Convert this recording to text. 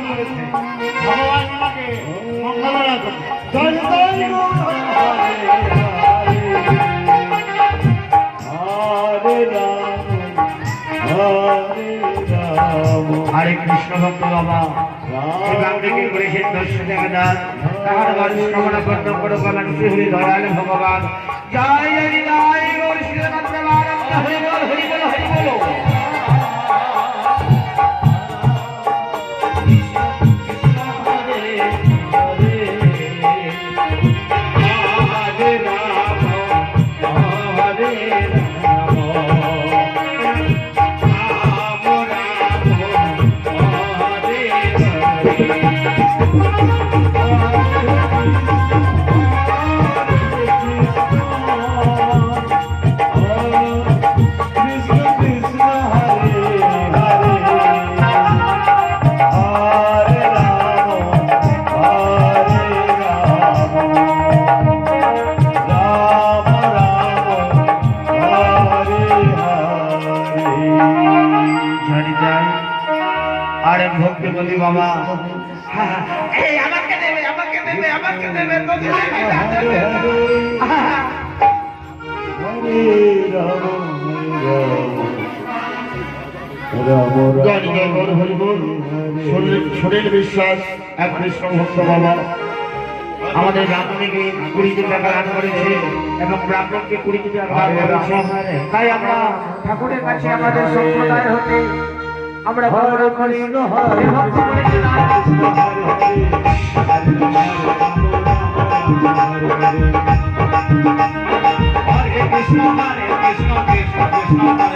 করেছে ভগবান আমাকে মঙ্গলময় করবে। জয় জয় গৌর হরে হরে কৃষ্ণ ভক্ত বাবা বাংলাকে করেছেন দর্শন দেখাদার তাহার মানুষ কামনা করতে করো বাবা শ্রী হরি দয়াল ভগবান জয় হরি জয় গৌর শ্রীনাথ প্রেমানন্দ হরি বল হরি বল হরি বল। আরে ভক্তি বলি বাবা এই আমাকে দেবে আমাকে দেবে আমাকে দেবে তোকে দেবে না দেবে শরীর বিশ্বাস এক কৃষ্ণ ভক্ত বাবা আমাদের ব্রাহ্মণীকে 20 টাকা দান করেছে এবং ব্রাহ্মণকে 20 টাকা দান করেছে। তাই আমরা ঠাকুরের কাছে আমাদের সম্প্রদায় হতে আমরা হরে কৃষ্ণ হরে ভক্তি বলে হরে কৃষ্ণ কৃষ্ণ কৃষ্ণ